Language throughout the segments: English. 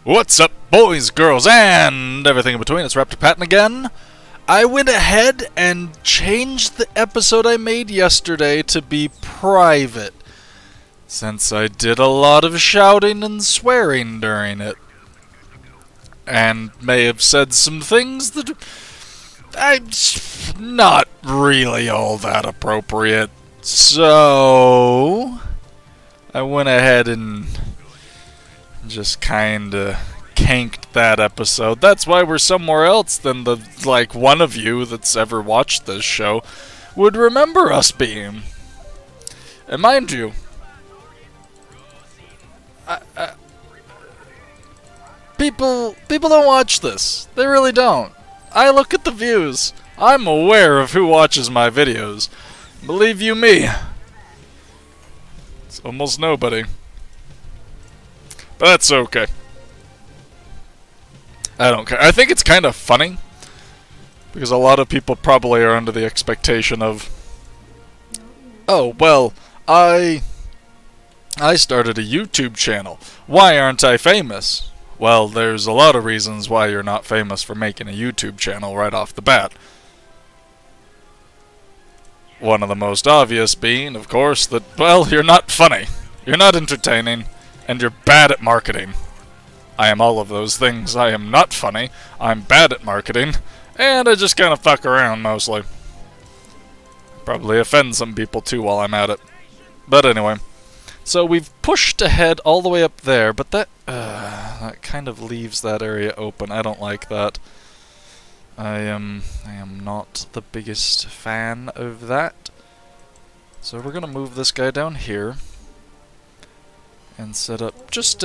What's up, boys, girls, and everything in between? It's Raptor Patton again. I went ahead and changed the episode I made yesterday to be private, since I did a lot of shouting and swearing during it, and may have said some things that I'm not really all that appropriate. So I went ahead and just kinda canked that episode. That's why we're somewhere else than the, one of you that's ever watched this show would remember us being. And mind you, people don't watch this. They really don't. I look at the views. I'm aware of who watches my videos. Believe you me, it's almost nobody. But that's okay. I don't care. I think it's kind of funny, because a lot of people probably are under the expectation of, oh, well, I started a YouTube channel. Why aren't I famous? Well, there's a lot of reasons why you're not famous for making a YouTube channel right off the bat. One of the most obvious being, of course, that, well, you're not funny, you're not entertaining, and you're bad at marketing. I am all of those things. I am not funny, I'm bad at marketing, and I just kind of fuck around mostly. Probably offend some people too while I'm at it. But anyway, so we've pushed ahead all the way up there, but that kind of leaves that area open. I don't like that. I am not the biggest fan of that. So we're gonna move this guy down here and set up just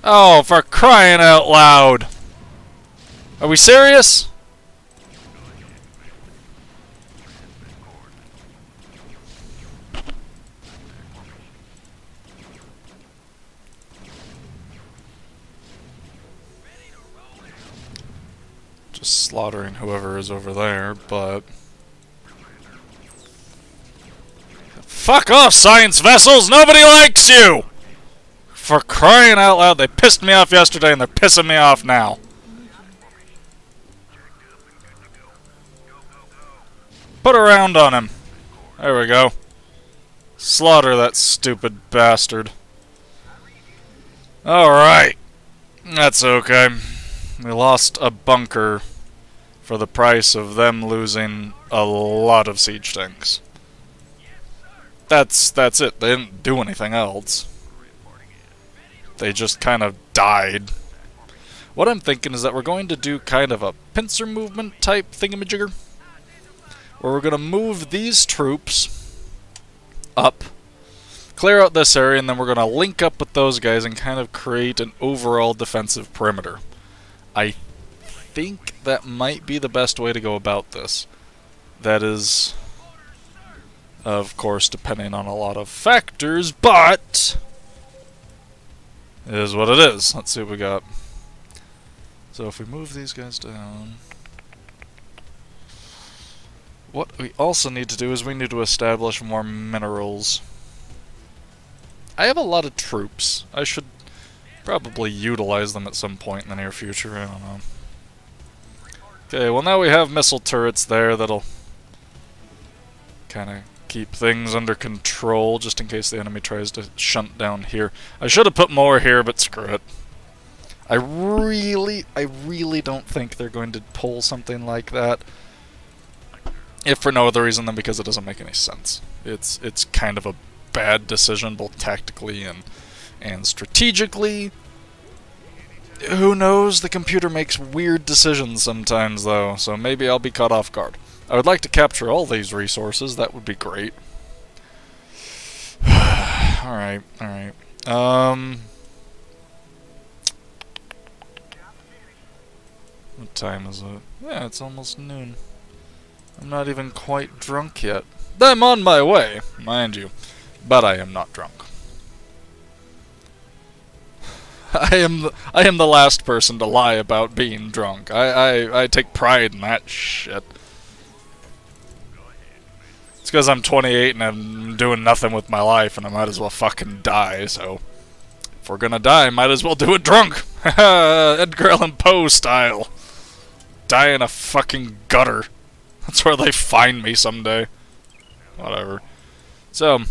oh, for crying out loud! Are we serious? Just slaughtering whoever is over there, but fuck off, science vessels! Nobody likes you! For crying out loud, they pissed me off yesterday and they're pissing me off now. Put a round on him. There we go. Slaughter that stupid bastard. Alright. That's okay. We lost a bunker for the price of them losing a lot of siege tanks. That's it. They didn't do anything else. They just kind of died. What I'm thinking is that we're going to do kind of a pincer movement type thingamajigger, where we're going to move these troops up, clear out this area, and then we're going to link up with those guys and kind of create an overall defensive perimeter. I think that might be the best way to go about this. That is, of course, depending on a lot of factors, but it is what it is. Let's see what we got. So if we move these guys down, what we also need to do is we need to establish more minerals. I have a lot of troops. I should probably utilize them at some point in the near future. I don't know. Okay, well now we have missile turrets there that'll kind of keep things under control, just in case the enemy tries to shunt down here. I should have put more here, but screw it. I really don't think they're going to pull something like that. If for no other reason than because it doesn't make any sense. It's kind of a bad decision, both tactically and strategically. Who knows? The computer makes weird decisions sometimes, though, so maybe I'll be caught off guard. I would like to capture all these resources. That would be great. Alright. What time is it? Yeah, it's almost noon. I'm not even quite drunk yet. I'm on my way, mind you. But I am not drunk. I am the last person to lie about being drunk. I take pride in that shit. It's because I'm 28 and I'm doing nothing with my life and I might as well fucking die, so If we're gonna die, might as well do it drunk. Edgar Allan Poe style. Die in a fucking gutter. That's where they find me someday. Whatever. So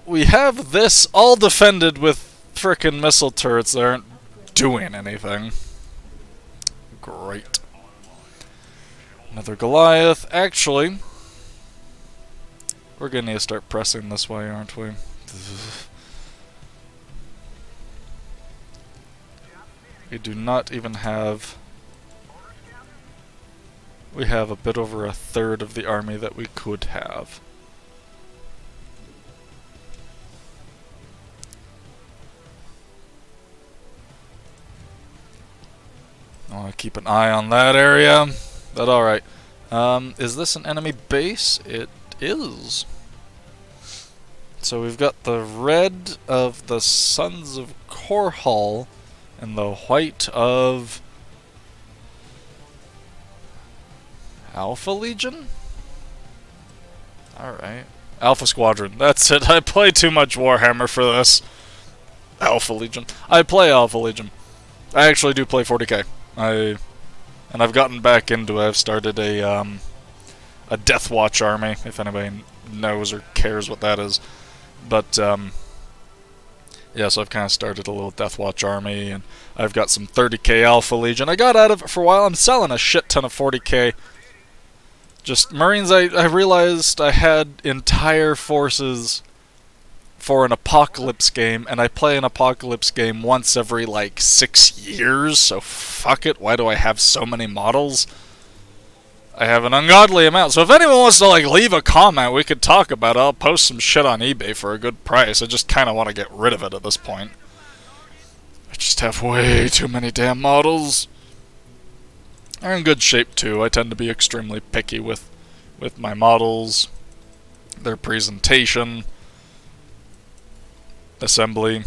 we have this all defended with frickin' missile turrets that aren't doing anything. Great. Another Goliath. Actually, we're gonna need to start pressing this way, aren't we? We do not even have... We have a bit over a third of the army that we could have. I want to keep an eye on that area. But alright. Is this an enemy base? It is. So we've got the red of the Sons of Korhal and the white of Alpha Legion? Alright. Alpha Squadron. That's it. I play too much Warhammer for this. Alpha Legion. I play Alpha Legion. I actually do play 40k. And I've gotten back into it. I've started a Death Watch army, if anybody knows or cares what that is. But, yeah, so I've kind of started a little Death Watch army, and I've got some 30k Alpha Legion. I got out of it for a while. I'm selling a shit ton of 40k. Just, Marines, I realized I had entire forces for an Apocalypse game, and I play an Apocalypse game once every, like, 6 years, so fuck it, why do I have so many models? I have an ungodly amount, so if anyone wants to, like, leave a comment, we could talk about it. I'll post some shit on eBay for a good price. I just kind of want to get rid of it at this point. I just have way too many damn models. They're in good shape, too. I tend to be extremely picky with my models, their presentation, assembly.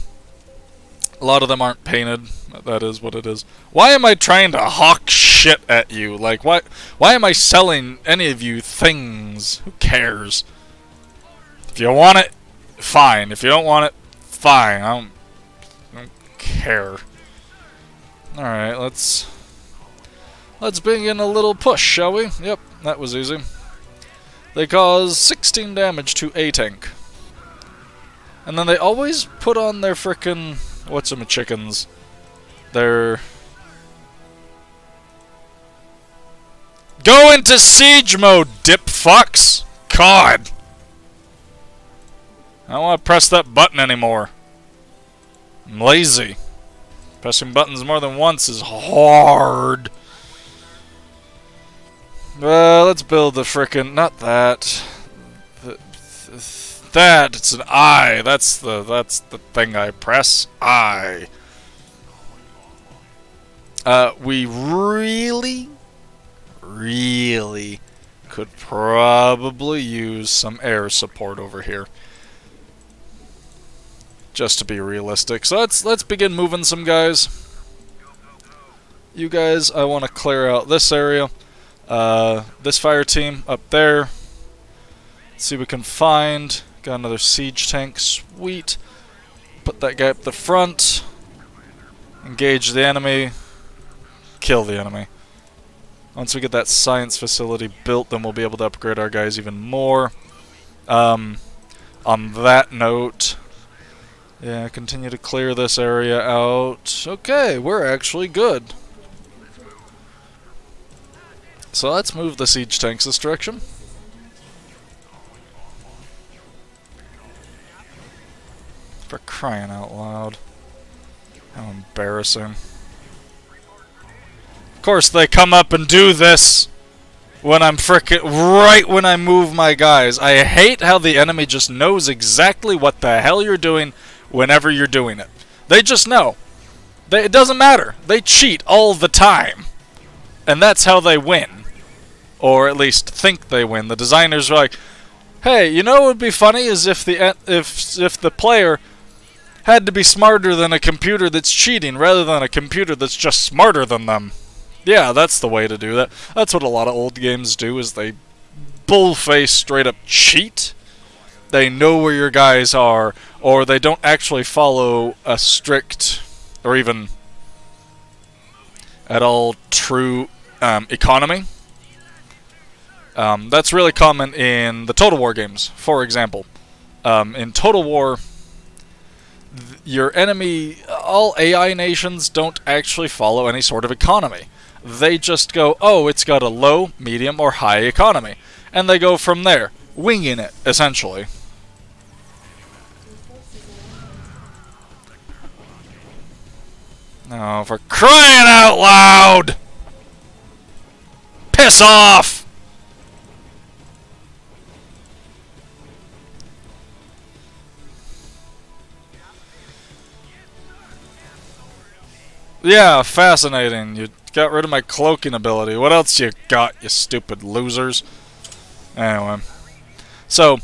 A lot of them aren't painted. That is what it is. Why am I trying to hawk shit at you? Like, why am I selling any of you things? Who cares? If you want it, fine. If you don't want it, fine. I don't care. Alright, let's begin a little push, shall we? Yep, that was easy. They cause 16 damage to a tank. And then they always put on their frickin' what's-em-chickens. Their... Go into siege mode, dip fucks! God! I don't want to press that button anymore. I'm lazy. Pressing buttons more than once is hard. Well, let's build the frickin'... Not that. That, it's an I. That's the thing I press. I. We really could probably use some air support over here. Just to be realistic. So let's begin moving some guys. You guys, I want to clear out this area. This fire team up there. Let's see what we can find. Got another siege tank, sweet. Put that guy up the front. Engage the enemy. Kill the enemy. Once we get that science facility built, then we'll be able to upgrade our guys even more. On that note, yeah, continue to clear this area out. Okay, we're actually good. So let's move the siege tanks this direction. For crying out loud. How embarrassing. Of course they come up and do this when I'm frickin' right when I move my guys. I hate how the enemy just knows exactly what the hell you're doing whenever you're doing it. They just know. It doesn't matter. They cheat all the time. And that's how they win. Or at least think they win. The designers are like, hey, you know what would be funny is if the player had to be smarter than a computer that's cheating rather than a computer that's just smarter than them. Yeah, that's the way to do that. That's what a lot of old games do, is they bullface straight up cheat. they know where your guys are, or they don't actually follow a strict or even at all true economy. That's really common in the Total War games, for example. In Total War, your enemy, all AI nations don't actually follow any sort of economy. They just go, oh, it's got a low, medium, or high economy. And they go from there, winging it, essentially. Oh, for crying out loud! Piss off! Yeah, fascinating. You got rid of my cloaking ability. What else you got, you stupid losers? Anyway. So,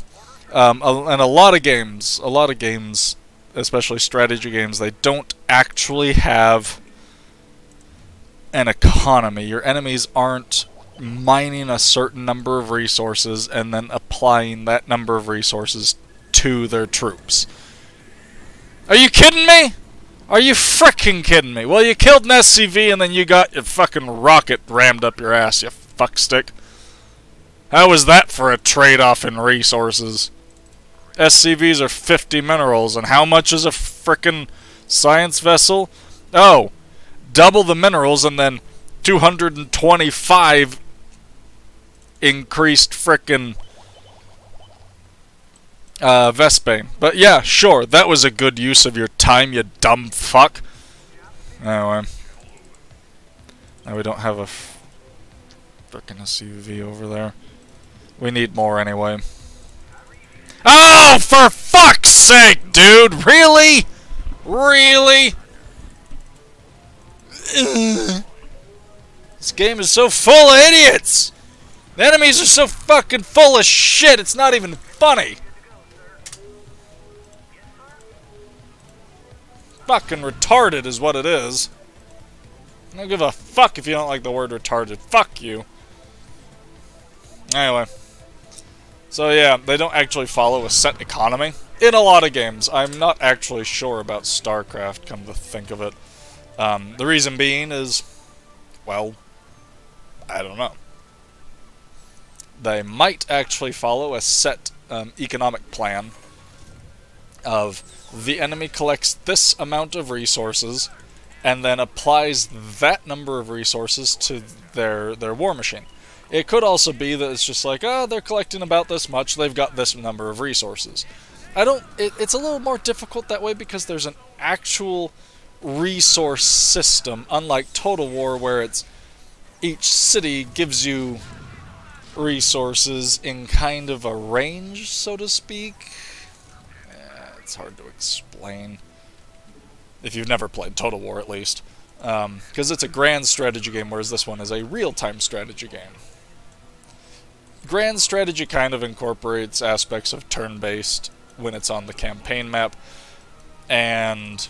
in a lot of games, especially strategy games, they don't actually have an economy. Your enemies aren't mining a certain number of resources and then applying that number of resources to their troops. Are you kidding me? Are you frickin' kidding me? Well, you killed an SCV and then you got your fucking rocket rammed up your ass, you fuckstick. How was that for a trade-off in resources? SCVs are 50 minerals, and how much is a frickin' science vessel? Oh, double the minerals and then 225 increased frickin' Vespane. But yeah, sure, that was a good use of your time, you dumb fuck. Anyway. Now we don't have a frickin' SUV over there. We need more anyway. Oh, for fuck's sake, dude! Really? Really? Ugh. This game is so full of idiots! The enemies are so fucking full of shit, it's not even funny! Fucking retarded is what it is. I don't give a fuck if you don't like the word retarded. Fuck you. Anyway. So yeah, they don't actually follow a set economy. In a lot of games. I'm not actually sure about Starcraft, come to think of it. The reason being is, well, I don't know. They might actually follow a set economic plan of the enemy collects this amount of resources and then applies that number of resources to their war machine. It could also be that it's just like, oh, they're collecting about this much, they've got this number of resources. It's a little more difficult that way because there's an actual resource system, unlike Total War where it's each city gives you resources in kind of a range, so to speak. It's hard to explain. If you've never played Total War, at least. Because it's a grand strategy game, whereas this one is a real-time strategy game. Grand strategy kind of incorporates aspects of turn-based when it's on the campaign map, and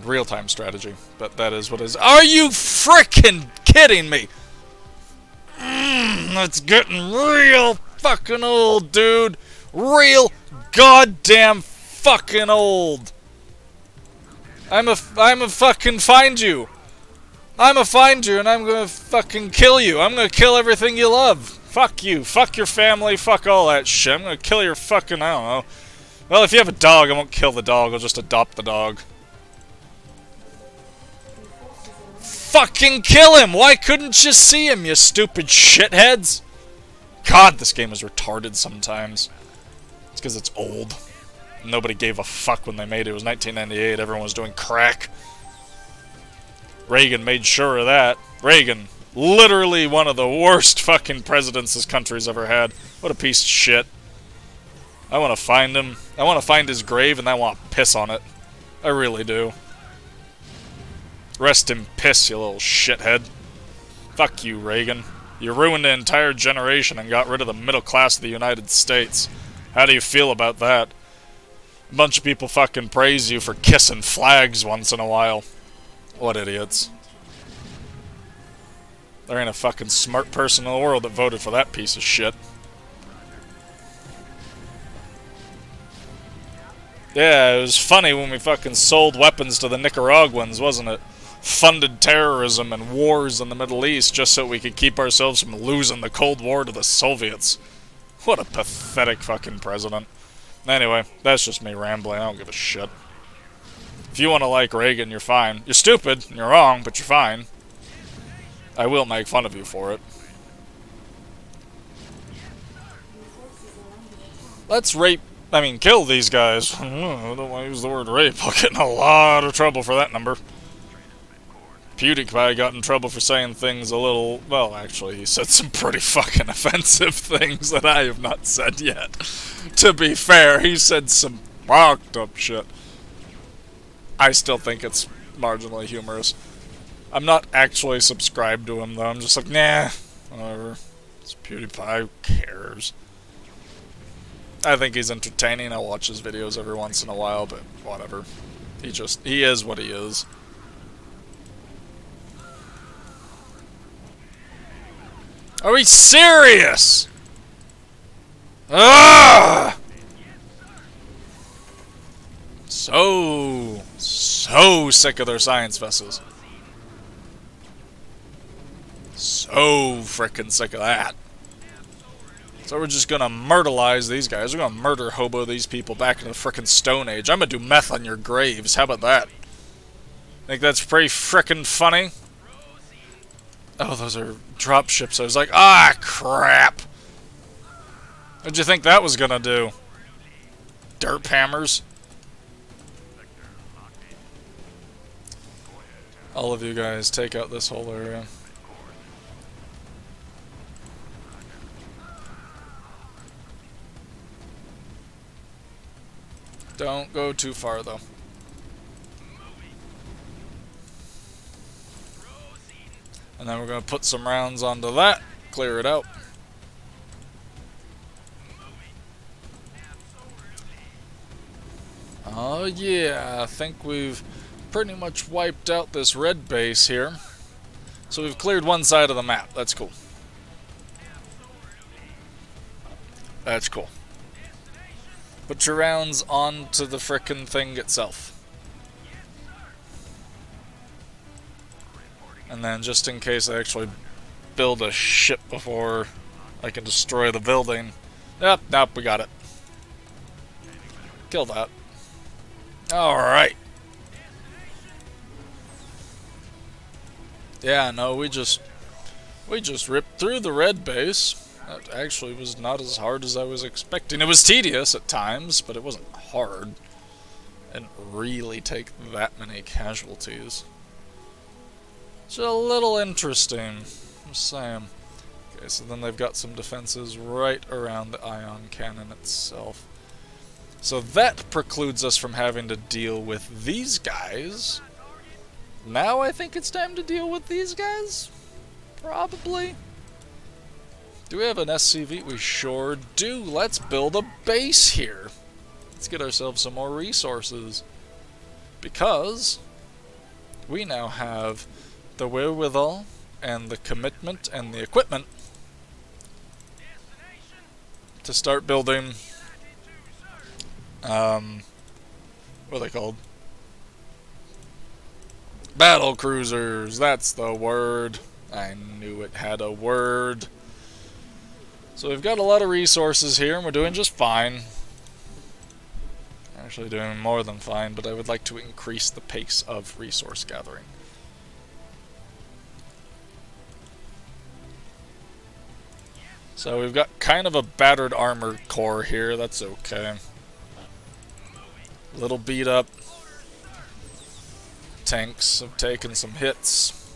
real-time strategy. But that is what it is. Are you frickin' kidding me? It's getting real fucking old, dude. Real goddamn fucking old. I'ma fucking find you. I'ma find you and I'm gonna fucking kill you. I'm gonna kill everything you love. Fuck you. Fuck your family. Fuck all that shit. I'm gonna kill your fucking, I don't know. Well, if you have a dog, I won't kill the dog. I'll just adopt the dog. Fucking kill him! Why couldn't you see him, you stupid shitheads? God, this game is retarded sometimes. It's because it's old. Nobody gave a fuck when they made it. It was 1998. Everyone was doing crack. Reagan made sure of that. Reagan, literally one of the worst fucking presidents this country's ever had. What a piece of shit. I want to find him. I want to find his grave and I want to piss on it. I really do. Rest in piss, you little shithead. Fuck you, Reagan. You ruined an entire generation and got rid of the middle class of the United States. How do you feel about that? A bunch of people fucking praise you for kissing flags once in a while. What idiots. There ain't a fucking smart person in the world that voted for that piece of shit. Yeah, it was funny when we fucking sold weapons to the Nicaraguans, wasn't it? Funded terrorism and wars in the Middle East just so we could keep ourselves from losing the Cold War to the Soviets. What a pathetic fucking president. Anyway, that's just me rambling. I don't give a shit. If you want to like Reagan, you're fine. You're stupid, and you're wrong, but you're fine. I will make fun of you for it. Let's kill these guys. I don't want to use the word rape. I'll get in a lot of trouble for that number. PewDiePie got in trouble for saying things a little... Well, actually, he said some pretty fucking offensive things that I have not said yet. To be fair, he said some fucked up shit. I still think it's marginally humorous. I'm not actually subscribed to him, though. I'm just like, nah, whatever. It's PewDiePie, who cares? I think he's entertaining. I watch his videos every once in a while, but whatever. He is what he is. Are we serious? Ah! So sick of their science vessels. So frickin' sick of that. So we're just gonna myrtleize these guys. We're gonna murder hobo these people back in the frickin' Stone Age. I'm gonna do meth on your graves. How about that? Think that's pretty frickin' funny? Oh, those are dropships. I was like, ah, crap. What'd you think that was gonna do? Derp hammers? All of you guys, take out this whole area. Don't go too far, though. And then we're going to put some rounds onto that, clear it out. Oh yeah, I think we've pretty much wiped out this red base here. So we've cleared one side of the map. That's cool. That's cool. Put your rounds onto the frickin' thing itself. And then just in case I actually build a ship before I can destroy the building. Yep, nope, we got it. Kill that. Alright. Yeah, no, we just ripped through the red base. That actually was not as hard as I was expecting. It was tedious at times, but it wasn't hard. Didn't really take that many casualties. It's a little interesting. I'm saying. Okay, so then they've got some defenses right around the ion cannon itself. So that precludes us from having to deal with these guys. Now I think it's time to deal with these guys? Probably. Do we have an SCV? We sure do. Let's build a base here. Let's get ourselves some more resources. Because we now have the wherewithal and the commitment and the equipment to start building what are they called? Battle cruisers. That's the word. I knew it had a word. So we've got a lot of resources here and we're doing just fine. Actually doing more than fine, but I would like to increase the pace of resource gathering. So we've got kind of a battered armor core here, that's okay. A little beat up. Tanks have taken some hits.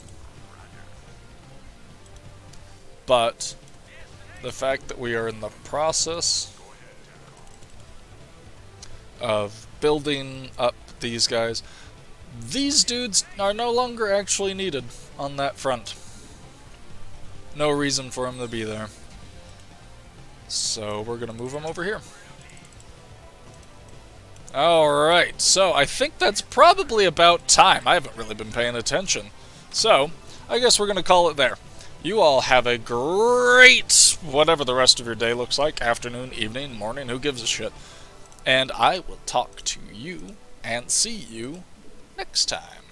But the fact that we are in the process of building up these guys, these dudes are no longer actually needed on that front. No reason for them to be there. So we're going to move them over here. Alright, so I think that's probably about time. I haven't really been paying attention. So, I guess we're going to call it there. You all have a great, whatever the rest of your day looks like, afternoon, evening, morning, who gives a shit. And I will talk to you and see you next time.